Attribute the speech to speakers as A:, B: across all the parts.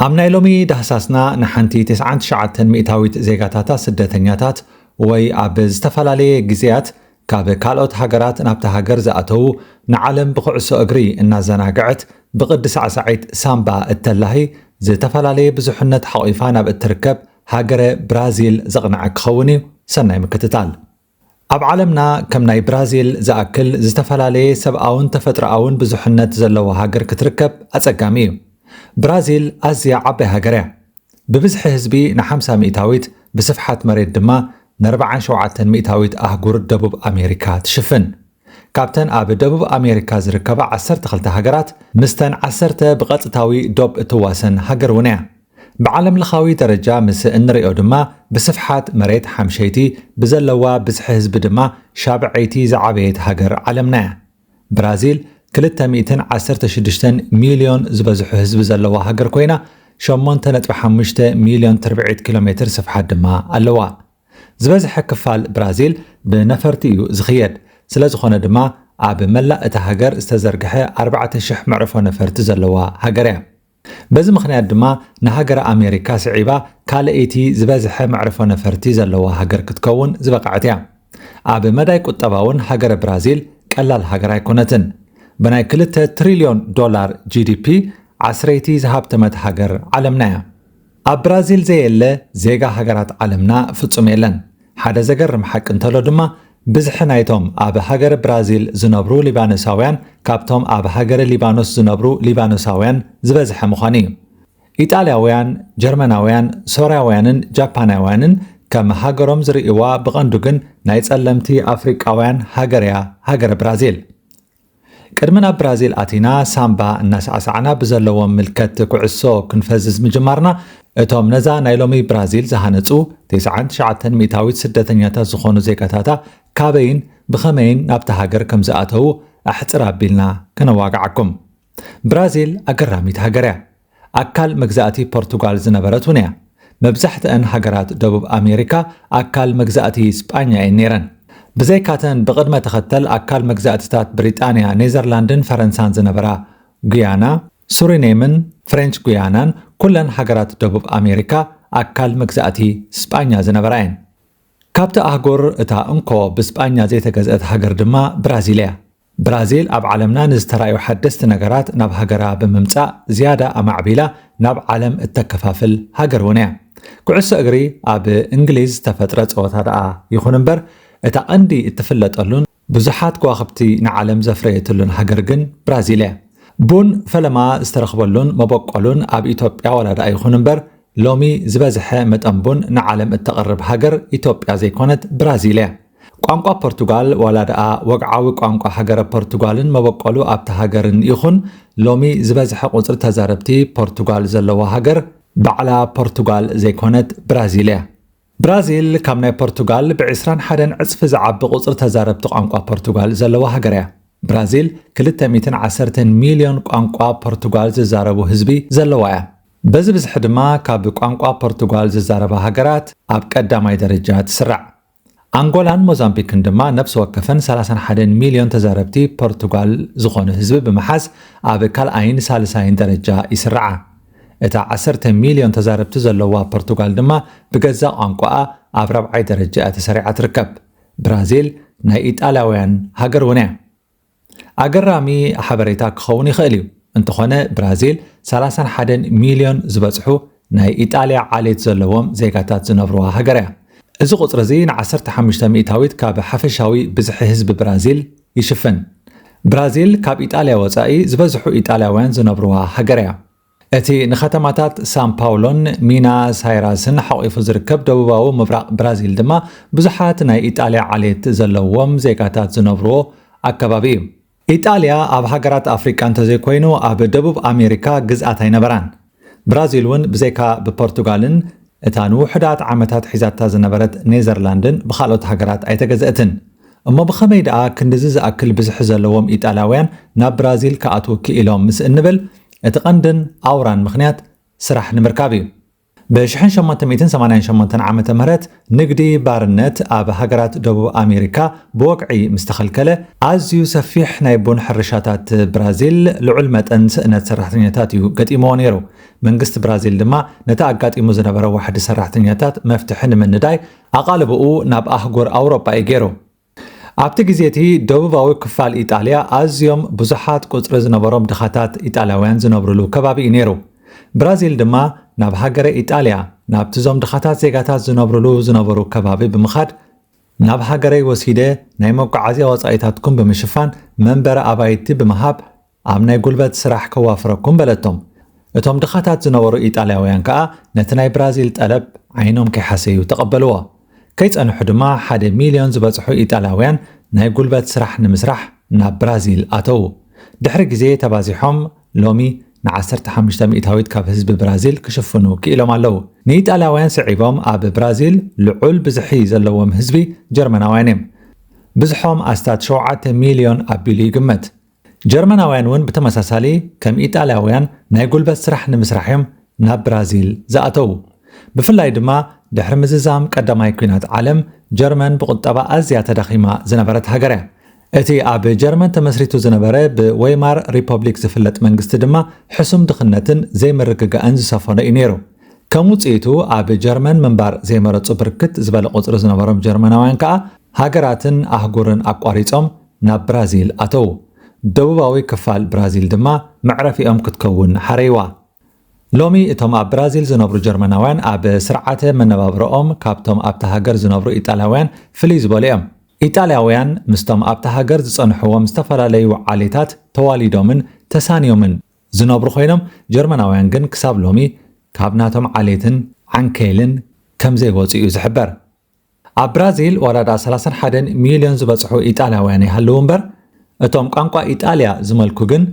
A: أمنا لومي دهساسنا نحنتي 99 مئتاويت زيغاتاتا سدتنياتات وي أبز تفلالي جزيات كاب كالوت هاجرات نابتا هاجر زأتو نعلم بقعسو أجري إنا زناقعت بقدس عساعيد سامبا التلاهي زي تفلالي بزحنة حقيفانا بالتركب هاجر برازيل زغنعك خوني سنة مكتتال أب عالمنا كم ناي برازيل زأكل زتفلالي سبقاون تفترقاون بزحنة زلو هاجر كتركب أتسقامي برازيل أزيا عبي هاجرة ببزح هزبي نحمسا مئتاويت بسفحات مريد دما نربعان شوعاتن مئتاويت أهجور دبوب أمريكا تشفن كابتن أب دبوب أمريكا زركبا عسرت خلت هاجرات مستن عسرت بغطتاوي دوب تواسن هاجر ونع بعالم لخاوي درجة مس انريو دما بسفحات مريد حمشيتي بزلوا بزح هزب دما شابعيتي زعبيت هاجر عالمنا برازيل كلتا 216 مليون زبزح هزب زلوا هاجر كوينا 8.5 مليون تربيعية كيلومتر سفحات دما اللوا زبزح كفال برازيل بنفرتيو زخيد سلازخونا دما عاب ملا اتهاجر استزرقحي 4,000 معرفو نفرت زلوا هاجريا بز مخنيات دما نهاجر أمريكا سعيبا كالئيتي زبزح معرفو نفرتي زلوا هاجر كتكون زبقعتيا عاب مداي قطباون هاجر برازيل قلال هاجر يكونتن بناي كلتا تريليون دولار جي دي بي عسريتي زهاب تمت هاجر عالمنا أب برازيل زي اللي زيغا هاجرات عالمنا فتصم يلن حدا زقر محق انتلو دما بزحنايتهم أب هاجر برازيل زنبرو ليبانوساويان كابتهم أب هاجر ليبانوس زنبرو ليبانوساويان زبزح مخاني إيطالياويان جرمناويان سورياويان جاباناويان كم هاجرهم زرئوا بغندوغن نايت ألمتي أفريقاويان هاجر برازيل قدمنا برازيل أتينا سامبا الناس عسعنا بزلوهم ملكت كعسو كنفزز مجمارنا اتوم نزا نايلومي برازيل زهانتو 99 مئتاويت سدتنياتا زخونو زيكاتاتا كابين بخمين نابتا هاجر كم زأتو احترا بيلنا كنواقعكم برازيل أقراميت هاجريا أكال مجزاتي برتغال زنبرتونيا مبزحت أن هاجرات دبوب أمريكا أكال مجزاتي إسبانيا النيران بزيكاتن بقدمة تختل أكال مجزاتات بريطانيا نيزرلاندن فرنسان زنبرا غيانا سورينيمن فرنش غيانان كلن هاجرات دبوب أمريكا أكال مجزاتي إسبانيا زنبراين كابتا أهجور اتا انكو بإسبانيا زيتا جزءت هاجر دما برازيليا برازيل أب عالمنا نزترأيو حدست نجارات ناب هاجرا بممتع زيادة أمعبيلة ناب عالم التكفافل هاجر ونع كعس أجري أب إنجليز تفترت أو ترى يخوننبر اتا عندي اتفلت ألون بزحات كواخبتي نعلم زفريت ألون هاجرجن برازيليا بون فلما استرخبلون مبقلون أب إثيوبيا ولا رأي خوننبر لومي زبازحة متأمبون نعلم التقرب هاجر إثيوبيا زي كانت برازيليا قامقا برتغال ولا رأى وقعاوي قامقا هاجر برتغالن مبقلو أبت هاجرن يخون لومي زبازحة قصر تزاربتي برتغال زلوا هاجر بعلا برتغال زي كانت برازيليا برازيل كامناي برتغال بعسران حدن عصف زعب بقصر تزاربت قامقا برتغال زلوا هاجريا برازيل كلتا 210 مليون قامقا برتغال ززاربو هزبي زلوايا بزبز حدما كاب قامقا برتغال ززاربا هاجرات اب قداماي درجات سرع انغولان موزامبيكن دما نفس وكفن 31 مليون تزاربتي برتغال زخون هزب بمحاز اب كالعين سالساين درجة يسرع اتا 10 مليون تزاربتي زلوا برتغال دما بجزا قامقا اب ربعي درجة تسريعة تركب برازيل ناي ايطالياويان هاجر ونع أقرامي حبريتا كخوني خيليو انتخونا برازيل 31 مليون زبصحو ناي إيطاليا عاليت زلوهم زيكاتات زنبروها هاجريا إذا قطر زين 15 مئتاويت كاب حفشاوي بزح حزب برازيل يشفن برازيل كاب إيطاليا وزائي زبزحو إيطالياوين زنبروها هاجريا اتي نختماتات سان باولون مينا سايراسن حقيفو زركب دبوباو مبراق برازيل دما بزحات ناي إيطاليا عاليت زلوهم زيكاتات زنبرو أكبابي إيطاليا أب هاجرات أفريقيا انتزي كوينو أب دبوب أمريكا جزءاتي نبران برازيل ون بزيكا ببرتغالن اتانو حدات عامتات حيزات زنبرت نيزرلاندن بخالوت هاجرات أي تجزئتن أما بخميد كندزز أكل بزح زلوهم إيطالياوين ناب برازيل كأتو كإلهم مس النبل اتقندن أوران مخنيات سرح نمركابي ب1888 ዓመተ ምህረት ንግዲ ባርነት ኣብ ሃገራት ደቡብ ኣሜሪካ ብወቅዒ ምስተኸልከለ ኣዝዩ ሰፊሕ ናይ ቡን ሕርሻታት ብራዚል ልዑል መጠን ስእነት ሰራሕተኛታት እዩ ገጢምዎ ነይሩ። መንግስቲ ብራዚል ድማ ነቲ ኣጋጢሙ ዝነበረ ዋሕዲ ሰራሕተኛታት መፍትሒ ንምንዳይ ኣቓልብኡ ናብ ኣህጉር ኣውሮጳ እዩ ገይሩ። ኣብቲ ግዜ እቲ ደቡባዊ ክፋል ኢጣልያ ኣዝዮም ብዙሓት ቁፅሪ ዝነበሮም ድኻታት ኢጣልያውያን ዝነብሩሉ ከባቢ እዩ ነይሩ። ብራዚል ድማ ናብ ሃገረ ኢጣልያ ናብቲ ዞም ድኻታት ዜጋታት ዝነበሩ ከባቢ ብምኻድ ናብ ሃገረይ ወሲደ ናይ መጓዓዝያ ወጻኢታትኩም ብምሽፋን መንበረ ኣባይቲ ብምሃብ ኣብ ናይ ጉልበት ስራሕ ከዋፍረኩም በለቶም። እቶም ድኻታት ዝነበሩ ኢጣልያውያን ከዓ ነቲ ናይ ብራዚል ጠለብ ዓይኖም ከይሓሰዩ ተቐበልዎ። ከይጸንሑ ድማ 1 ሚልዮን ዝበጽሑ ኢጣልያውያን ናይ ጉልበት ስራሕ ንምስራሕ ናብ ብራዚል ኣተዉ። ድሕሪ ግዜ ተባዚሖም ሎሚ ን15 ሚእታዊት ካብ ህዝቢ ብራዚል ክሽፍኑ ክኢሎም ኣለዉ። ንኢጣልያውያን ስዒቦም ኣብ ብራዚል ልዑል ብዝሒ ዘለዎም ህዝቢ ጀርመናውያን እዮም። ብዝሖም ኣስታት 7 ሚልዮን ኣቢሉ ይግመት። ጀርመናውያን እውን ብተመሳሳሊ ከም ኢጣልያውያን ናይ ጉልበት ስራሕ ንምስራሕ እዮም ናብ ብራዚል ዝኣተዉ። ብፍላይ ድማ ድሕሪ ምዝዛም ቀዳማይ ኩናት ዓለም ጀርመን ብቁጠባ ኣዝያ ተዳኺማ ዝነበረት ሃገር እያ። እቲ ኣብ ጀርመን ተመስሪቱ ዝነበረ ብዌይማር ሪፐብሊክ ዝፍለጥ መንግስቲ ድማ ሕሱም ድኽነትን ዘይምርግጋእን ዝሰፈነ እዩ ነይሩ። ከም ውፅኢቱ ኣብ ጀርመን ምንባር ዘይመረፁ ብርክት ዝበለ ቁፅሪ ዝነበሮም ጀርመናውያን ከዓ ሃገራትን ኣህጉርን ኣቋሪፆም ናብ ብራዚል ኣተዉ። ደቡባዊ ክፋል ብራዚል ድማ መዕረፊኦም ክትከውን ሓረይዋ። ሎሚ እቶም ኣብ ብራዚል ዝነብሩ ጀርመናውያን ኣብ ስርዓተ መነባብሮኦም ካብቶም ኣብታ ሃገር ዝነብሩ ኢጣልያውያን ፍልይ ዝበሉ እዮም። ኢጣልያውያን ምስቶም ኣብታ ሃገር ዝጸንሕዎም ዝተፈላለዩ ዓሌታት ተዋሊዶምን ተሳንዮምን ዝነብሩ ኮይኖም ጀርመናውያን ግን ክሳብ ሎሚ ካብ ናቶም ዓሌትን ዓንኬልን ከም ዘይወፁ እዩ ዝሕበር። ኣብ ብራዚል ወላዳ 31 ሚልዮን ዝበጽሑ ኢጣልያውያን ይሃለዉ እምበር እቶም ቋንቋ ኢጣልያ ዝመልኩ ግን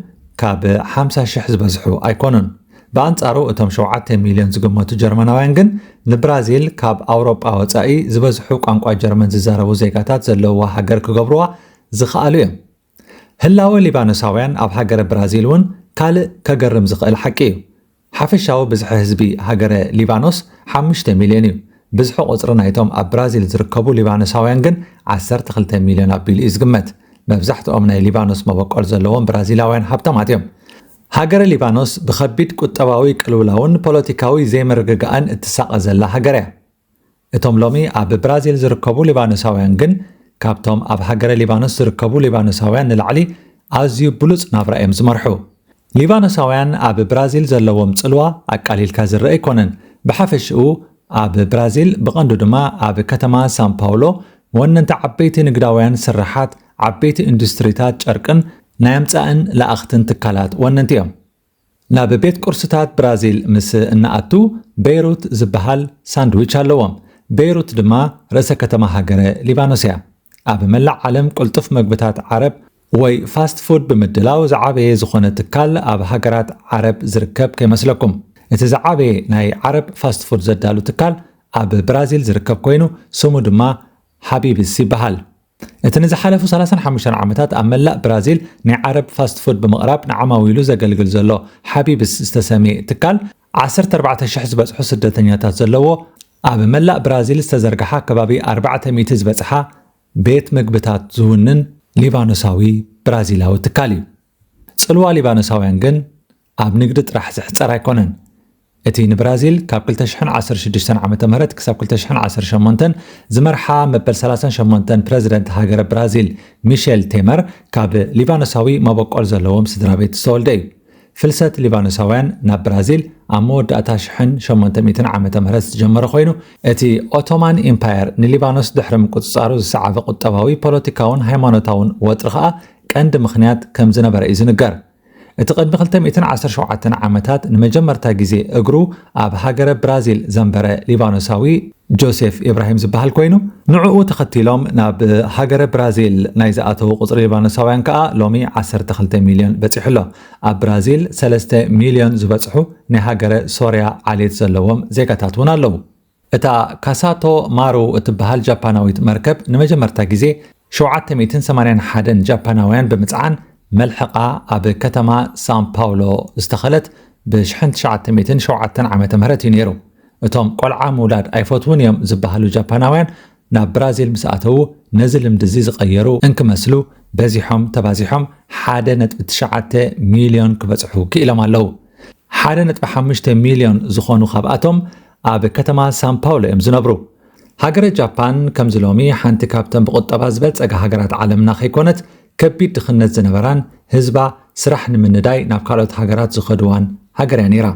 A: ካብ 50,000 ዝበዝሑ ኣይኮኑን። በአንጻሩ እቶም 7 ሚልዮን ዝግመቱ ጀርመናውያን ግን ንብራዚል ካብ ኣውሮጳ ወፃኢ ዝበዝሑ ቋንቋ ጀርመን ዝዛረቡ ዜጋታት ዘለዋ ሃገር ክገብርዋ ዝኽኣሉ እዮም። ህላወ ሊባኖሳውያን ኣብ ሃገረ ብራዚል እውን ካልእ ከገርም ዝኽእል ሓቂ እዩ። ሓፈሻዊ ብዝሒ ህዝቢ ሃገረ ሊባኖስ 5 ሚልዮን እዩ። ብዝሒ ቁፅሪ ናይቶም ኣብ ብራዚል ዝርከቡ ሊባኖሳውያን ግን 12 ሚልዮን ኣቢሉ እዩ ዝግመት። መብዛሕትኦም ናይ ሊባኖስ መበቆል ዘለዎም ብራዚላውያን ሃብታማት እዮም። ሃገረ ሊባኖስ ብከቢድ ቁጠባዊ ቅልውላውን ፖለቲካዊ ዘይምርግጋእን እትሳቐ ዘላ ሃገር እያ። እቶም ሎሚ ኣብ ብራዚል ዝርከቡ ሊባኖሳውያን ግን ካብቶም ኣብ ሃገረ ሊባኖስ ዝርከቡ ሊባኖሳውያን ንላዕሊ ኣዝዩ ብሉፅ ናብራ እዮም ዝመርሑ። ሊባኖሳውያን ኣብ ብራዚል ዘለዎም ጽልዋ ኣቃሊልካ ዝርአ ኣይኮነን። ብሓፈሽኡ ኣብ ብራዚል ብቐንዱ ድማ ኣብ ከተማ ሳን ፓውሎ ወነንቲ ዓበይቲ ንግዳውያን ስራሓት ዓበይቲ ኢንዱስትሪታት ጨርቅን ናይ ኣምፃእን ለኣኽትን ትካላት ወነንቲ እዮም። ናብ ቤት ቁርስታት ብራዚል ምስ እናኣቱ ቤይሩት ዝበሃል ሳንድዊች ኣለዎም። ቤይሩት ድማ ርእሰ ከተማ ሃገረ ሊባኖስ እያ። ኣብ መላእ ዓለም ቁልጡፍ ምግብታት ዓረብ ወይ ፋስት ፉድ ብምድላው ዝዓበየ ዝኾነ ትካል ኣብ ሃገራት ዓረብ ዝርከብ ከይመስለኩም። እቲ ዝዓበየ ናይ ዓረብ ፋስት ፉድ ዘዳሉ ትካል ኣብ ብራዚል ዝርከብ ኮይኑ ስሙ ድማ ሃቢብስ ይበሃል። እቲ ንዝሓለፉ 35 ዓመታት ኣብ መላእ ብራዚል ናይ ዓረብ ፋስት ፉድ ብምቕራብ ንዓማዊሉ ዘገልግል ዘሎ ሃቢብስ ዝተሰመየ ትካል 14,000 ዝበፅሑ ስደተኛታት ዘለዎ ኣብ መላእ ብራዚል ዝተዘርግሓ ከባቢ 400 ዝበፅሓ ቤት ምግብታት ዝውንን ሊባኖሳዊ ብራዚላዊ ትካል እዩ። ጽልዋ ሊባኖሳውያን ግን ኣብ ንግዲ ጥራሕ ዝሕፀር ኣይኮነን። እቲ ንብራዚል ካብ 2016 ዓ.ም ክሳብ 2018 ዝመርሓ መበል 38 ፕረዚደንት ሃገረ ብራዚል ሚሼል ቴመር ካብ ሊባኖሳዊ መበቆል ዘለዎም ስድራ ቤት ዝተወልደ እዩ። ፍልሰት ሊባኖሳውያን ናብ ብራዚል ኣብ መወዳእታ 1800 ዓ.ም ዝጀመረ ኮይኑ እቲ ኦቶማን ኢምፓየር ንሊባኖስ ድሕሪ ምቁፅፃሩ ዝሰዓበ ቁጠባዊ ፖለቲካውን ሃይማኖታውን ወጥሪ ከዓ ቀንዲ ምኽንያት ከም ዝነበረ እዩ ዝንገር። እቲ ቅድሚ 217 ዓመታት ንመጀመርታ ግዜ እግሩ ኣብ ሃገረ ብራዚል ዘንበረ ሊባኖሳዊ ጆሴፍ ኢብራሂም ዝበሃል ኮይኑ ንዕኡ ተኸቲሎም ናብ ሃገረ ብራዚል ናይ ዝኣተዉ ቁፅሪ ሊባኖሳውያን ከዓ ሎሚ 12 ሚልዮን በፂሑሎ። ኣብ ብራዚል 3 ሚልዮን ዝበፅሑ ናይ ሃገረ ሶርያ ዓሌት ዘለዎም ዜጋታት እውን ኣለዉ። እታ ካሳቶ ማሩ እትበሃል ጃፓናዊት መርከብ ንመጀመርታ ግዜ 781 ጃፓናውያን ብምፅዓን መልሕቃ ኣብ ከተማ ሳን ፓውሎ ዝተኸለት ብ1907 ዓ.ም እዩ ነይሩ። እቶም ቆልዓ ምውላድ ኣይፈትውን እዮም ዝበሃሉ ጃፓናውያን ናብ ብራዚል ምስ ኣተው ነዚ ልምዲ እዚ ዝቐየሩ እንክመስሉ በዚሖም ተባዚሖም 1.9 ሚልዮን ክበጽሑ ክኢሎም ኣለዉ። 1.5 ሚልዮን ዝኾኑ ካብኣቶም ኣብ ከተማ ሳን ፓውሎ እዮም ዝነብሩ። ሃገረ ጃፓን ከምዚ ሎሚ ሓንቲ ካብተን ብቁጠባ ዝበልጸጋ ሃገራት ዓለምና ከይኮነት ከቢድ ድኽነት ዝነበራን ህዝባ ስራሕ ንምንዳይ ናብ ካልኦት ሃገራት ዝኸድዋን ሃገር እያ ነይራ።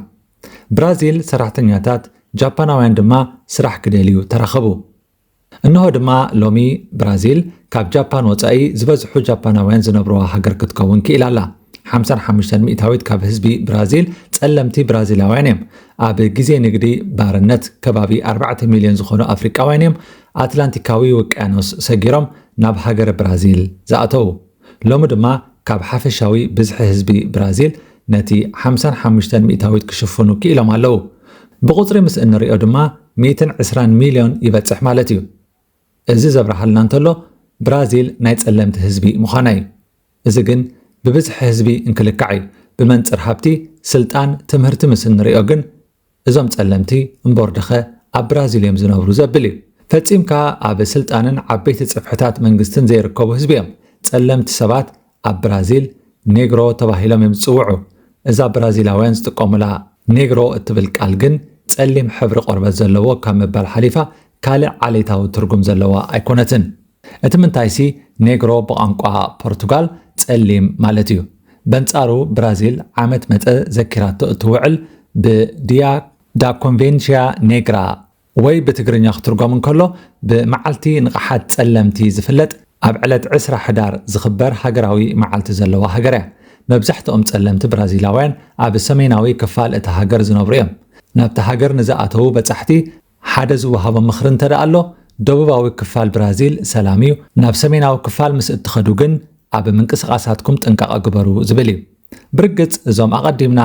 A: ብራዚል ሰራሕተኛታት ጃፓናውያን ድማ ስራሕ ክደልዩ ተረኸቡ። እንሆ ድማ ሎሚ ብራዚል ካብ ጃፓን ወፃኢ ዝበዝሑ ጃፓናውያን ዝነብሩዋ ሃገር ክትከውን ክኢላ ኣላ። 55% ካብ ህዝቢ ብራዚል ጸለምቲ ብራዚላውያን እዮም። ኣብ ግዜ ንግዲ ባርነት ከባቢ 4 ሚልዮን ዝኾኑ ኣፍሪቃውያን እዮም ኣትላንቲካዊ ውቅያኖስ ሰጊሮም ናብ ሃገር ብራዚል ዝኣተው። ሎሚ ድማ ካብ ሓፈሻዊ ብዝሒ ህዝቢ ብራዚል ነቲ 55% ክሽፍኑ ክኢሎም ኣለዉ። ብቁፅሪ ምስ እንሪኦ ድማ 120 ሚልዮን ይበጽሕ ማለት እዩ። እዚ ዘብርሃልና እንተሎ ብራዚል ናይ ጸለምቲ ህዝቢ ምዃና እዩ። እዚ ግን ብብዝሒ ህዝቢ እንክልካዕ እዩ። ብመንጽር ሃብቲ፣ ስልጣን፣ ትምህርቲ ምስ እንሪኦ ግን እዞም ጸለምቲ እምበርድኸ ኣብ ብራዚል እዮም ዝነብሩ ዘብል እዩ። ፈጺምካ ኣብ ስልጣንን ዓበይቲ ጽፍሕታት መንግስትን ዘይርከቡ ህዝቢ እዮም። ጸለምቲ ሰባት ኣብ ብራዚል ኔግሮ ተባሂሎም እዮም ዝጽውዑ። እዛ ብራዚላውያን ዝጥቀሙላ ኔግሮ እትብል ቃል ግን ጸሊም ሕብሪ ቆርበት ዘለዎ ካብ ምባል ሓሊፋ ካልእ ዓሌታዊ ትርጉም ዘለዋ ኣይኮነትን። እቲ ምንታይሲ ኔግሮ ብቋንቋ ፖርቱጋል ጸሊም ማለት እዩ። በንጻሩ ብራዚል ዓመት መጠ ዘኪራቶ እትውዕል ብዲያ ዳ ኮንቬንሽያ ኔግራ ወይ ብትግርኛ ክትርጎም እንከሎ ብመዓልቲ ንቕሓት ጸለምቲ ዝፍለጥ ኣብ ዕለት 10 ሕዳር ዝኽበር ሃገራዊ መዓልቲ ዘለዋ ሃገር እያ። መብዛሕትኦም ጸለምቲ ብራዚላውያን ኣብ ሰሜናዊ ክፋል እቲ ሃገር ዝነብሩ እዮም። ናብቲ ሃገር ንዝኣተዉ በጻሕቲ ሓደ ዝወሃቦም ምኽሪ እንተዳ ኣሎ ደቡባዊ ክፋል ብራዚል ሰላም እዩ፣ ናብ ሰሜናዊ ክፋል ምስ እትኸዱ ግን ኣብ ምንቅስቓሳትኩም ጥንቃቐ ግበሩ ዝብል እዩ። ብርግጽ እዞም ኣቐዲምና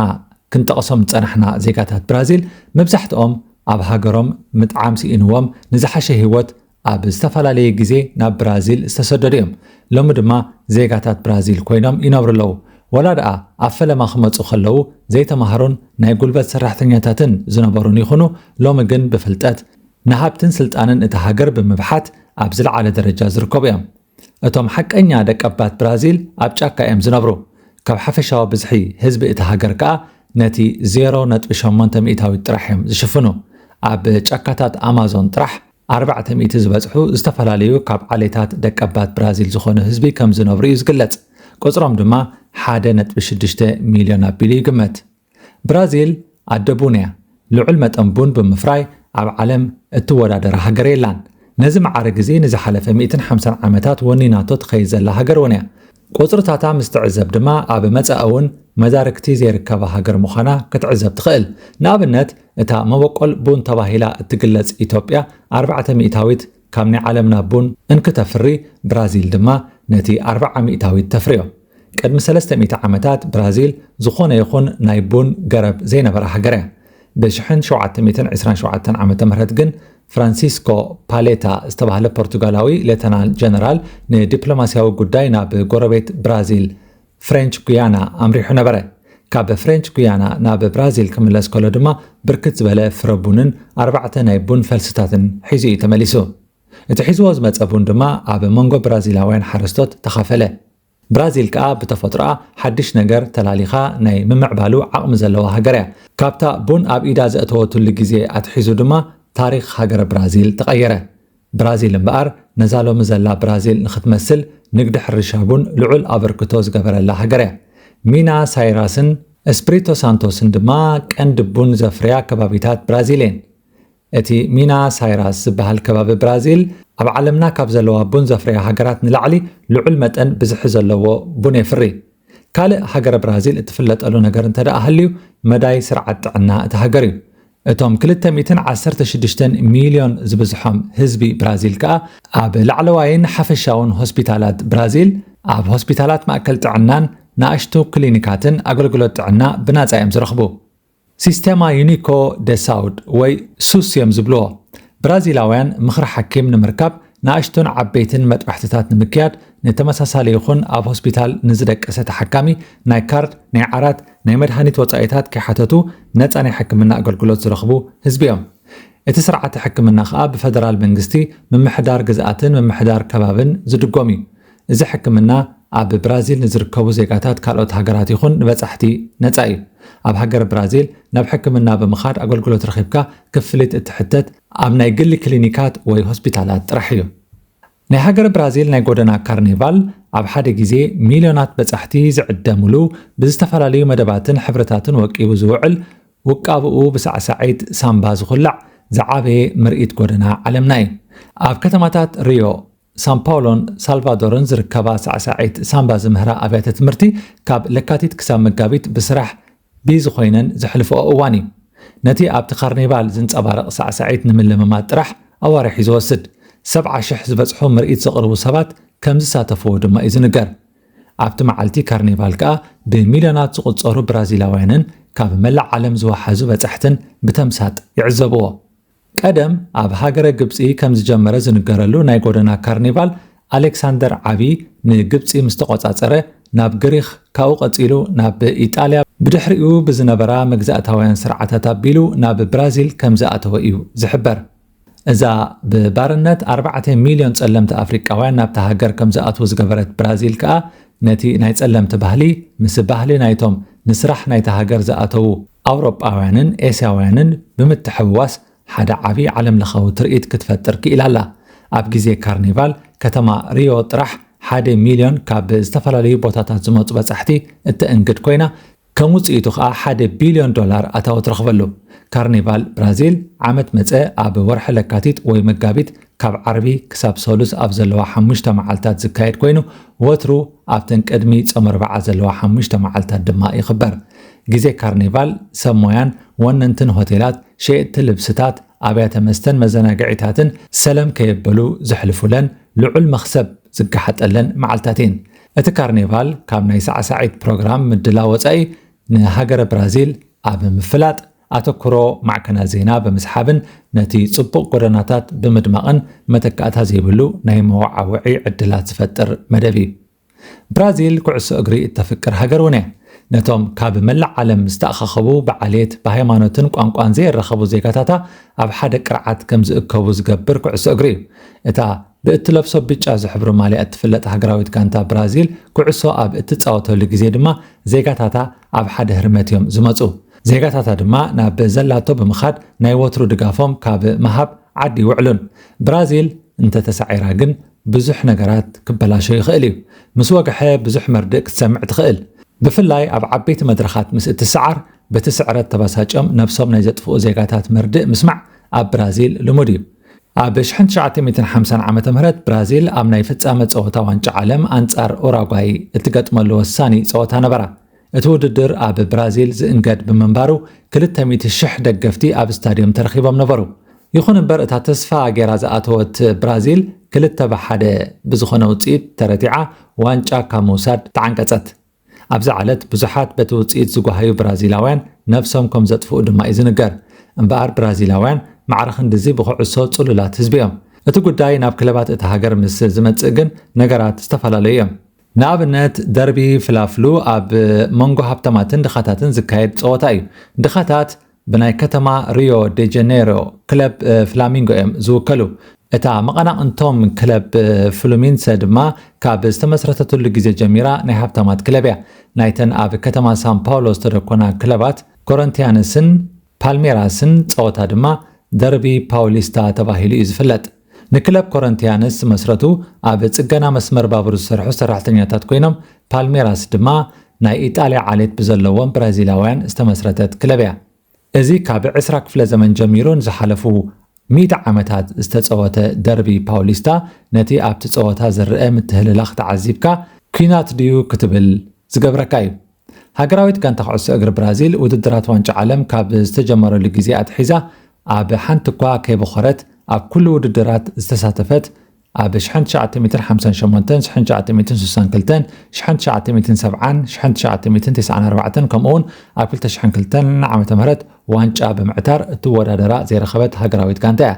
A: ክንጠቕሶም ጸናሕና ዜጋታት ብራዚል መብዛሕትኦም ኣብ ሃገሮም ምጥዓም ሲኢንዎም ንዝሓሸ ህይወት ኣብ ዝተፈላለየ ግዜ ናብ ብራዚል ዝተሰደዱ እዮም። ሎሚ ድማ ዜጋታት ብራዚል ኮይኖም ይነብሩ ኣለዉ። ወላ ደኣ ኣብ ፈለማ ክመፁ ከለዉ ዘይተማሃሩን ናይ ጉልበት ሰራሕተኛታትን ዝነበሩን ይኹኑ ሎሚ ግን ብፍልጠት ንሃብትን ስልጣንን እቲ ሃገር ብምብሓት ኣብ ዝለዓለ ደረጃ ዝርከቡ እዮም። እቶም ሓቀኛ ደቀባት ብራዚል ኣብ ጫካ እዮም ዝነብሩ። ካብ ሓፈሻዊ ብዝሒ ህዝቢ እቲ ሃገር ከዓ ነቲ 0.8 ጥራሕ እዮም ዝሽፍኑ። ኣብ ጫካታት ኣማዞን ጥራሕ 400 ዝበጽሑ ዝተፈላለዩ ካብ ዓሌታት ደቀባት ብራዚል ዝኾኑ ህዝቢ ከም ዝነብሩ እዩ ዝግለጽ። ቁጽሮም ድማ 1.6 ሚልዮን ኣቢሉ ይግመት። ብራዚል ኣደ ቡን እያ። ልዑል መጠን ቡን ብምፍራይ ኣብ ዓለም እትወዳደራ ሃገር የላን። ነዚ መዓርግ እዚ ንዝሓለፈ 150 ዓመታት ወኒናቶ ትኸይድ ዘላ ሃገር እውን እያ። ቁጽርታታ ምስ ትዕዘብ ድማ ኣብ መጻኢ እውን መዳርክቲ ዘይርከባ ሃገር ምዃና ክትዕዘብ ትኽእል። ንኣብነት እታ መበቆል ቡን ተባሂላ እትግለጽ ኢትዮጵያ 400 ካብ ናይ ዓለምና ቡን እንክተፍሪ ብራዚል ድማ ነቲ 400 ተፍርዮ። ቅድሚ 300 ዓመታት ብራዚል ዝኾነ ይኹን ናይ ቡን ገረብ ዘይነበራ ሃገር እያ። ብ1727 ዓመተ ምህረት ግን ፍራንሲስኮ ፓሌታ ዝተባህለ ፖርቱጋላዊ ሌተናል ጀነራል ንዲፕሎማስያዊ ጉዳይ ናብ ጎረቤት ብራዚል ፍሬንች ጉያና ኣምሪሑ ነበረ። ካብ ፍሬንች ጉያና ናብ ብራዚል ክምለስ ከሎ ድማ ብርክት ዝበለ ፍረ ቡንን 4 ናይ ቡን ፈልስታትን ሒዙ እዩ ተመሊሱ። እቲ ሒዝዎ ዝመፀ ቡን ድማ ኣብ መንጎ ብራዚላውያን ሓረስቶት ተኻፈለ። ብራዚል ከዓ ብተፈጥሮኣ ሓድሽ ነገር ተላሊኻ ናይ ምምዕባሉ ዓቕሚ ዘለዋ ሃገር እያ። ካብታ ቡን ኣብ ኢዳ ዘእተወትሉ ግዜ ኣትሒዙ ድማ ታሪክ ሃገር ብራዚል ተቐየረ። ብራዚል እምበኣር ነዛ ሎሚ ዘላ ብራዚል ንኽትመስል ንግዲ ሕርሻ ቡን ልዑል ኣበርክቶ ዝገበረላ ሃገር እያ። ሚና ሳይራስን ኤስፕሪቶ ሳንቶስን ድማ ቀንዲ ቡን ዘፍርያ ከባቢታት ብራዚል እየን። እቲ ሚና ሳይራስ ዝበሃል ከባቢ ብራዚል ኣብ ዓለምና ካብ ዘለዋ ቡን ዘፍርያ ሃገራት ንላዕሊ ልዑል መጠን ብዝሒ ዘለዎ ቡን የፍሪ። ካልእ ሃገር ብራዚል እትፍለጠሉ ነገር እንተደኣ ሃልዩ መዳይ ስርዓት ጥዕና እቲ ሃገር እዩ። እቶም 216 ሚልዮን ዝበዝሖም ህዝቢ ብራዚል ከዓ ኣብ ላዕለዋይን ሓፈሻውን ሆስፒታላት ብራዚል ኣብ ሆስፒታላት ማእከል ጥዕናን ንኣሽቱ ክሊኒካትን ኣገልግሎት ጥዕና ብናፃ እዮም ዝረኽቡ። ሲስተማ ዩኒኮ ደ ሳውድ ወይ ሱስ እዮም ዝብልዎ። ብራዚላውያን ምኽሪ ሓኪም ንምርካብ ንኣሽቱን ዓበይትን መጥባሕትታት ንምክያድ ንተመሳሳሊ ይኹን ኣብ ሆስፒታል ንዝደቀሰ ተሓካሚ ናይ ካርድ፣ ናይ ዓራት፣ ናይ መድሃኒት ወፃኢታት ከይሓተቱ ነፃ ናይ ሕክምና ኣገልግሎት ዝረኽቡ ህዝቢ እዮም። እቲ ስርዓት ሕክምና ከዓ ብፌደራል መንግስቲ ምምሕዳር ግዝኣትን ምምሕዳር ከባብን ዝድጎም እዩ። እዚ ሕክምና ኣብ ብራዚል ንዝርከቡ ዜጋታት ካልኦት ሃገራት ይኹን ንበጻሕቲ ነፃ እዩ። ኣብ ሃገር ብራዚል ናብ ሕክምና ብምኻድ ኣገልግሎት ረኺብካ ክፍሊት እትሕተት ኣብ ናይ ግሊ ክሊኒካት ወይ ሆስፒታላት ጥራሕ እዩ። ናይ ሃገር ብራዚል ናይ ጎደና ካርኒቫል ኣብ ሓደ ግዜ ሚልዮናት በጻሕቲ ዝዕደሙሉ ብዝተፈላለዩ መደባትን ሕብርታትን ወቂቡ ዝውዕል ውቃብኡ ብሳዕሳዒት ሳምባ ዝኹላዕ ዝዓበየ ምርኢት ጎደና ዓለምና እዩ። ኣብ ከተማታት ሪዮ፣ ሳን ፓውሎን ሳልቫዶርን ዝርከባ ሳዕሳዒት ሳምባ ዝምህራ ኣብያተ ትምህርቲ ካብ ለካቲት ክሳብ መጋቢት ብስራሕ ቢዚ ኮይነን ዘሕልፍኦ እዋን እዩ። ነቲ ኣብቲ ካርኒቫል ዝንፀባረቕ ሳዕሳዒት ንምልምማት ጥራሕ ኣዋርሒ ዝወስድ 70,000 ዝበፅሑ ምርኢት ዘቕርቡ ሰባት ከም ዝሳተፍዎ ድማ እዩ ዝንገር። ኣብቲ መዓልቲ ካርኒቫል ከዓ ብሚልዮናት ዝቁፀሩ ብራዚላውያንን ካብ መላእ ዓለም ዝወሓዙ በጻሕትን ብተምሳጥ ይዕዘብዎ። ቀደም ኣብ ሃገረ ግብፂ ከም ዝጀመረ ዝንገረሉ ናይ ጎደና ካርኒቫል ኣሌክሳንደር ዓቢ ንግብፂ ምስ ተቆፃፀረ ናብ ግሪኽ ካብኡ ቀፂሉ ናብ ኢጣልያ ብድሕሪኡ ብዝነበራ መግዛእታውያን ስርዓታት ኣቢሉ ናብ ብራዚል ከም ዝኣተወ እዩ ዝሕበር። እዛ ብባርነት 4 ሚልዮን ጸለምቲ ኣፍሪቃውያን ናብታ ሃገር ከም ዝኣትዉ ዝገበረት ብራዚል ከዓ ነቲ ናይ ጸለምቲ ባህሊ ምስ ባህሊ ናይቶም ንስራሕ ናይታ ሃገር ዝኣተዉ ኣውሮጳውያንን ኤስያውያንን ብምትሕውዋስ ሓደ ዓቢ ዓለም ለኻዊ ትርኢት ክትፈጥር ክኢላ ኣላ። ኣብ ግዜ ካርኒቫል ከተማ ሪዮ ጥራሕ 1 ሚልዮን ካብ ዝተፈላለዩ ቦታታት ዝመፁ በጻሕቲ እትእንግድ ኮይና ከም ውፅኢቱ ከዓ $1 ቢልዮን ኣታዊ ትረኽበሉ። ካርኒቫል ብራዚል ዓመት መፀ ኣብ ወርሒ ለካቲት ወይ መጋቢት ካብ ዓርቢ ክሳብ ሰሉስ ኣብ ዘለዋ 5 መዓልታት ዝካየድ ኮይኑ ወትሩ ኣብተን ቅድሚ ጾም 4 ዘለዋ 5 መዓልታት ድማ ይኽበር። ግዜ ካርኒቫል ሰብ ሞያን ወነንትን ሆቴላት ሸየጥቲ ልብስታት ኣብያተ መስተን መዘናግዒታትን ሰለም ከየበሉ ዝሕልፉለን ልዑል መኽሰብ ዝገሓጠለን መዓልታት እየን። እቲ ካርኒቫል ካብ ናይ ሳዕሳዒት ፕሮግራም ምድላው ወፃኢ ንሃገረ ብራዚል ኣብ ምፍላጥ ኣተኩሮ ማዕከና ዜና ብምስሓብን ነቲ ጽቡቕ ጎደናታት ብምድማቕን መተካእታ ዘይብሉ ናይ መወዓውዒ ዕድላት ዝፈጥር መደብ እዩ። ብራዚል ኩዕሶ እግሪ እተፍቅር ሃገር እውን እያ። ነቶም ካብ መላእ ዓለም ዝተኣኻኸቡ ብዓልየት ብሃይማኖትን ቋንቋን ዘይረኸቡ ዜጋታታ ኣብ ሓደ ቅርዓት ከም ዝእከቡ ዝገብር ኩዕሶ እግሪ እዩ። እታ ብእትለብሶ ብጫ ዝሕብሩ ማልያ እትፍለጥ ሃገራዊት ጋንታ ብራዚል ኩዕሶ ኣብ እትፃወተሉ ግዜ ድማ ዜጋታታ ኣብ ሓደ ህርመት እዮም ዝመፁ። ዜጋታታ ድማ ናብ ዘላቶ ብምኻድ ናይ ወትሩ ድጋፎም ካብ መሃብ ዓዲ ይውዕሉን። ብራዚል እንተተሳዒራ ግን ብዙሕ ነገራት ክበላሾ ይኽእል እዩ። ምስ ወግሐ ብዙሕ መርድእ ክትሰምዕ ትኽእል። ብፍላይ ኣብ ዓበይቲ መድረኻት ምስ እትሰዓር በቲ ስዕረት ተበሳጮም ነብሶም ናይ ዘጥፍኡ ዜጋታት መርድእ ምስማዕ ኣብ ብራዚል ልሙድ እዩ። ኣብ 1950 ዓመተ ምህረት ብራዚል ኣብ ናይ ፍጻመ ፀወታ ዋንጫ ዓለም ኣንጻር ኡራጓይ እትገጥመሉ ወሳኒ ፀወታ ነበራ። እቲ ውድድር ኣብ ብራዚል ዝእንገድ ብምንባሩ 200,000 ደገፍቲ ኣብ ስታድዮም ተረኺቦም ነበሩ። ይኹን እምበር እታ ተስፋ ጌራ ዝኣተወት ብራዚል 2-1 ብዝኾነ ውፅኢት ተረቲዓ ዋንጫ ካብ ምውሳድ ተዓንቀፀት። ኣብዚ ዓለት ብዙሓት በቲ ውፅኢት ዝጓሃዩ ብራዚላውያን ነብሶም ከም ዘጥፍኡ ድማ እዩ ዝንገር። እምበኣር ብራዚላውያን ማዕረኽ እንደዚ ብኩዕሶ ጽሉላት ህዝቢ እዮም። እቲ ጉዳይ ናብ ክለባት እቲ ሃገር ምስ ዝመጽእ ግን ነገራት ዝተፈላለዩ እዮም። ንኣብነት ደርቢ ፍላፍሉ ኣብ መንጎ ሃብተማትን ድኻታትን ዝካየድ ፀወታ እዩ። ድኻታት ብናይ ከተማ ሪዮ ደ ጀኔሮ ክለብ ፍላሚንጎ እዮም ዝውከሉ። እታ መቐናቕንቶም ክለብ ፍሉሚንሰ ድማ ካብ ዝተመስረተትሉ ግዜ ጀሚራ ናይ ሃብተማት ክለብ እያ። ናይተን ኣብ ከተማ ሳን ፓውሎ ዝተደኮና ክለባት ኮረንቲያንስን ፓልሜራስን ፀወታ ድማ ደርቢ ፓውሊስታ ተባሂሉ እዩ ዝፍለጥ። ንክለብ ኮረንቲያንስ መስረቱ ኣብ ጽገና መስመር ባቡር ዝሰርሑ ሰራሕተኛታት ኮይኖም ፓልሜራስ ድማ ናይ ኢጣልያ ዓሌት ብዘለዎም ብራዚላውያን ዝተመስረተት ክለብ እያ። እዚ ካብ 20 ክፍለ ዘመን ጀሚሩ ንዝሓለፉ 100 ዓመታት ዝተፀወተ ደርቢ ፓውሊስታ ነቲ ኣብቲ ፀወታ ዝርአ ምትህልላኽ ተዓዚብካ ኩናት ድዩ ክትብል ዝገብረካ እዩ። ሃገራዊት ጋንታ ኩዕሶ እግሪ ብራዚል ውድድራት ዋንጫ ዓለም ካብ ዝተጀመረሉ ግዜ ኣትሒዛ ኣብ ሓንቲ እኳ ከይበኸረት ኣብ ኩሉ ውድድራት ዝተሳተፈት ኣብ 1958 1962 1970 1994 ከምኡውን ኣብ 2002 ዓመተ ምህረት ዋንጫ ብምዕታር እትወዳደራ ዘይረኸበት ሃገራዊት ጋንታ እያ።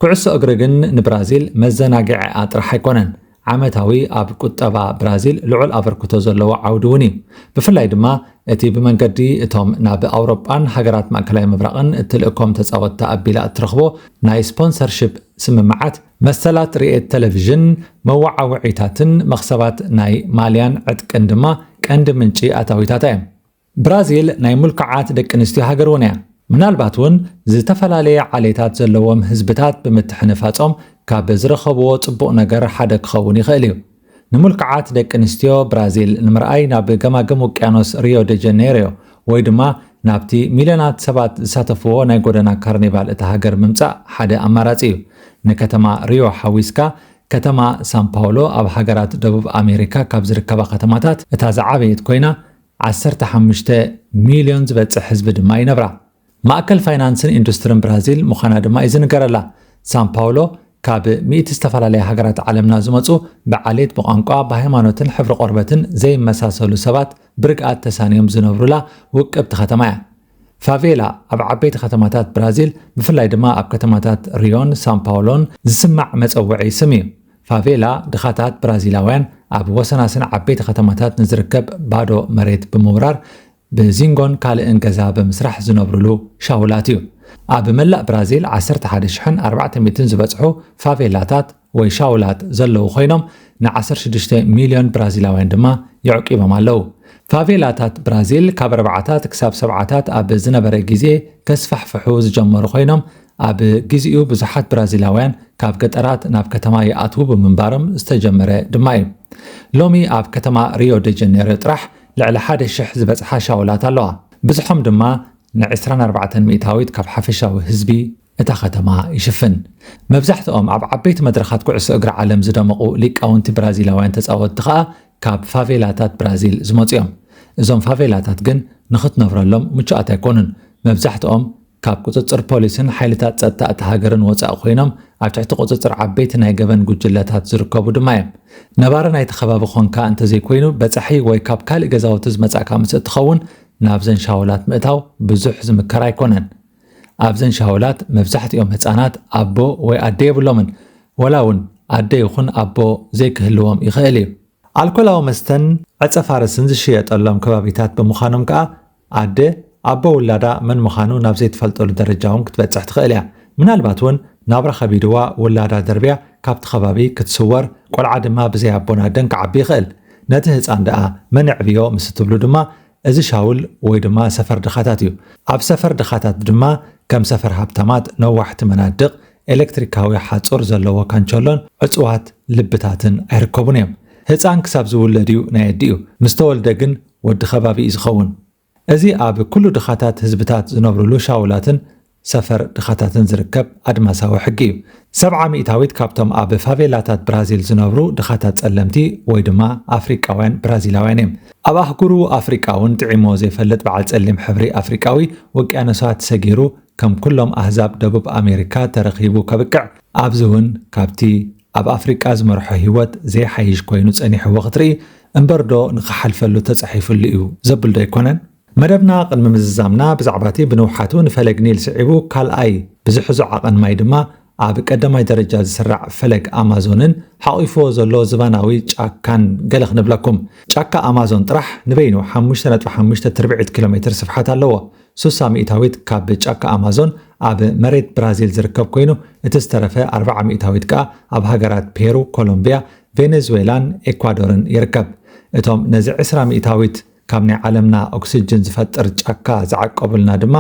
A: ኩዕሶ እግሪ ግን ንብራዚል መዘናግዒ ጥራሕ ኣይኮነን። ዓመታዊ ኣብ ቁጠባ ብራዚል ልዑል ኣበርክቶ ዘለዎ ዓውዲ እውን እዩ ብፍላይ ድማ እቲ ብመንገዲ እቶም ናብ ኣውሮጳን ሃገራት ማእከላዊ ምብራቕን እትልእኮም ተፃወትቲ ኣቢላ እትረኽቦ ናይ ስፖንሰርሺፕ ስምምዓት መሰላት ርኤት ቴሌቪዥን መዋዓውዒታትን መኽሰባት ናይ ማልያን ዕጥቅን ድማ ቀንዲ ምንጪ ኣታዊታት እዮም ብራዚል ናይ ሙልክዓት ደቂ ኣንስትዮ ሃገር እውን እያ ምናልባት እውን ዝተፈላለየ ዓሌታት ዘለዎም ህዝብታት ብምትሕንፋጾም ካብ ዝረኸብዎ ጽቡቕ ነገር ሓደ ክኸውን ይኽእል እዩ ንምልክዓት ደቂ ኣንስትዮ ብራዚል ንምርኣይ ናብ ገማገም ውቅያኖስ ሪዮ ደ ጀኔሪዮ ወይ ድማ ናብቲ ሚልዮናት ሰባት ዝሳተፍዎ ናይ ጎደና ካርኒቫል እታ ሃገር ምምጻእ ሓደ ኣማራጺ እዩ ንከተማ ሪዮ ሓዊስካ ከተማ ሳን ፓውሎ ኣብ ሃገራት ደቡብ ኣሜሪካ ካብ ዝርከባ ከተማታት እታ ዝዓበየት ኮይና 15 ሚልዮን ዝበጽሕ ህዝቢ ድማ ይነብራ ማእከል ፋይናንስን ኢንዱስትሪን ብራዚል ምዃና ድማ ይዝንገረላ ሳን ፓውሎ ካብ 100 ዝተፈላለየ ሃገራት ዓለምና ዝመጹ ብዓሌት ብቋንቋ ብሃይማኖትን ሕብሪ ቆርበትን ዘይመሳሰሉ ሰባት ብርግኣት ተሳንዮም ዝነብሩላ ውቅብቲ ከተማ እያ ፋቬላ ኣብ ዓበይቲ ከተማታት ብራዚል ብፍላይ ድማ ኣብ ከተማታት ሪዮን ሳን ፓውሎን ዝስማዕ መፀውዒ ስም እዩ ፋቬላ ድኻታት ብራዚላውያን ኣብ ወሰናስን ዓበይቲ ከተማታት ንዝርከብ ባዶ መሬት ብምውራር ብዚንጎን ካልእን ገዛ ብምስራሕ ዝነብሩሉ ሻውላት እዩ ኣብ መላእ ብራዚል 11,400 ዝበጽሑ ፋቬላታት ወይ ሻውላት ዘለዉ ኮይኖም ን16 ሚልዮን ብራዚላውያን ድማ ይዕቂቦም ኣለዉ ፋቬላታት ብራዚል ካብ 4ታት ክሳብ 7ታት ኣብ ዝነበረ ግዜ ከስፋሕፍሑ ዝጀመሩ ኮይኖም ኣብ ግዜኡ ብዙሓት ብራዚላውያን ካብ ገጠራት ናብ ከተማ ይኣትዉ ብምንባሮም ዝተጀመረ ድማ እዩ ሎሚ ኣብ ከተማ ሪዮ ደ ጀኔሪዮ ጥራሕ ልዕሊ 1,000 ዝበጽሓ ሻውላት ኣለዋ ብዙሖም ድማ ን24 ሚእታዊት ካብ ሓፈሻዊ ህዝቢ እታ ከተማ ይሽፍን መብዛሕትኦም ኣብ ዓበይቲ መድረኻት ኩዕሶ እግሪ ዓለም ዝደመቑ ሊቃውንቲ ብራዚላውያን ተፃወትቲ ከዓ ካብ ፋቬላታት ብራዚል ዝመፁ እዮም እዞም ፋቬላታት ግን ንኽትነብረሎም ምቹኣት ኣይኮኑን መብዛሕትኦም ካብ ቁፅፅር ፖሊስን ሓይልታት ፀጥታ እታ ሃገርን ወፃኢ ኮይኖም ኣብ ትሕቲ ቁፅፅር ዓበይቲ ናይ ገበን ጉጅለታት ዝርከቡ ድማ እዮም ነባሪ ናይቲ ከባቢ ኾንካ እንተዘይኮይኑ በፃሒ ወይ ካብ ካልእ ገዛውቲ ዝመፃእካ ምስ እትኸውን ናብዘን ሻውላት ምእታው ብዙሕ ዝምከር ኣይኮነን ኣብዘን ሻውላት መብዛሕትኦም ህፃናት ኣቦ ወይ ኣደ የብሎምን ወላ እውን ኣደ ይኹን ኣቦ ዘይክህልዎም ይኽእል እዩ ኣልኮላዊ መስተን ዕፀፋርስን ዝሽየጠሎም ከባቢታት ብምዃኖም ከዓ ኣደ ኣቦ ውላዳ መን ምዃኑ ናብ ዘይትፈልጠሉ ደረጃ እውን ክትበፅሕ ትኽእል እያ ምናልባት እውን ናብራ ከቢድዋ ውላዳ ደርብያ ካብቲ ከባቢ ክትስወር ቆልዓ ድማ ብዘይ ኣቦን ኣደን ክዓቢ ይኽእል ነቲ ህፃን ደኣ መን ዕብዮ ምስ ትብሉ ድማ እዚ ሻውል ወይ ድማ ሰፈር ድኻታት እዩ ኣብ ሰፈር ድኻታት ድማ ከም ሰፈር ሃብታማት ነዋሕቲ መናድቕ ኤሌክትሪካዊ ሓጹር ዘለዎ ካንቸሎን ዕፅዋት ልብታትን ኣይርከቡን እዮም ህፃን ክሳብ ዝውለድ እዩ ናይ ኣዲ እዩ ምስ ተወልደ ግን ወዲ ከባቢ እዩ ዝኸውን እዚ ኣብ ኩሉ ድኻታት ህዝብታት ዝነብሩሉ ሻውላትን ሰፈር ድኻታትን ዝርከብ ኣድማሳዊ ሕጊ እዩ 70 ሚእታዊት ካብቶም ኣብ ፋቬላታት ብራዚል ዝነብሩ ድኻታት ጸለምቲ ወይ ድማ ኣፍሪቃውያን ብራዚላውያን እዮም ኣብ ኣህጉሩ ኣፍሪቃ እውን ጥዒሞ ዘይፈልጥ በዓል ጸሊም ሕብሪ ኣፍሪቃዊ ውቅያኖሳት ሰጊሩ ከም ኩሎም ኣህዛብ ደቡብ ኣሜሪካ ተረኺቡ ከብቅዕ ኣብዚ እውን ካብቲ ኣብ ኣፍሪቃ ዝመርሖ ህይወት ዘይሓይሽ ኮይኑ ጸኒሕዎ ክትርኢ እምበርዶ ንኽሓልፈሉ ተጻሒፉሉ እዩ ዘብል ዶ ኣይኮነን መደብና ቅድሚ ምዝዛምና ብዛዕባ እቲ ብንውሓቱ ንፈለግ ኒል ስዒቡ ካልኣይ ብዝሕዙ ዓቐን ማይ ድማ ኣብ ቀዳማይ ደረጃ ዝስራዕ ፈለግ ኣማዞንን ሓቂፍዎ ዘሎ ዝባናዊ ጫካን ገለ ክንብለኩም ጫካ ኣማዞን ጥራሕ ንበይኑ 5.5 ትርብዒት ኪሎ ሜትር ስፍሓት ኣለዎ 60 ሚእታዊት ካብ ጫካ ኣማዞን ኣብ መሬት ብራዚል ዝርከብ ኮይኑ እቲ ዝተረፈ 40 ሚእታዊት ከዓ ኣብ ሃገራት ፔሩ ኮሎምቢያ ቬኔዙዌላን ኤኳዶርን ይርከብ እቶም ነዚ 20 ሚእታዊት ካብ ናይ ዓለምና ኦክሲጅን ዝፈጥር ጫካ ዝዓቀቡልና ድማ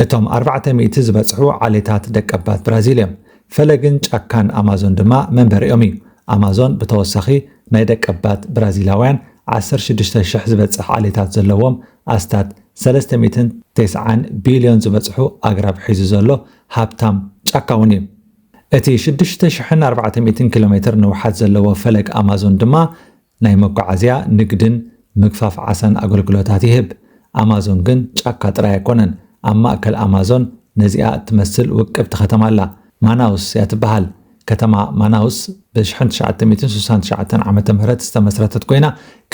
A: እቶም 400 ዝበጽሑ ዓሌታት ደቀባት ብራዚል እዮም ፈለግን ጫካን ኣማዞን ድማ መንበሪኦም እዩ ኣማዞን ብተወሳኺ ናይ ደቀባት ብራዚላውያን 16,000 ዝበጽሕ ዓሌታት ዘለዎም ኣስታት 390 ቢልዮን ዝበጽሑ ኣግራብ ሒዙ ዘሎ ሃብታም ጫካ እውን እዩ እቲ 6,400 ኪሎ ሜትር ንውሓት ዘለዎ ፈለግ ኣማዞን ድማ ናይ መጓዓዝያ ንግድን ምግፋፍ ዓሳን ኣገልግሎታት ይህብ ኣማዞን ግን ጫካ ጥራይ ኣይኮነን ኣብ ማእከል ኣማዞን ነዚኣ እትመስል ውቅብቲ ከተማ ኣላ ማናውስ እያ ትበሃል ከተማ ማናውስ ብ1969 ዓመተ ምህረት ዝተመስረተት ኮይና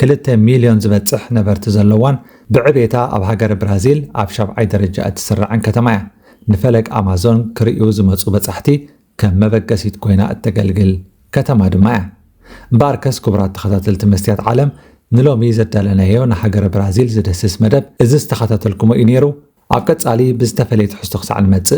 A: 2 ሚልዮን ዝበጽሕ ነበርቲ ዘለዋን ብዕቤታ ኣብ ሃገር ብራዚል ኣብ 7ይ ደረጃ እትስራዕን ከተማ እያ ንፈለግ ኣማዞን ክርእዩ ዝመፁ በጻሕቲ ከም መበገሲት ኮይና እተገልግል ከተማ ድማ እያ مباركس كبرات تخطاتلت مستيات عالم نلومي زدالنايو نحجر برازيل زدسس مدب إذا استخطاتلكم إنيرو عقد علي بزتفليت حستخص عن متسق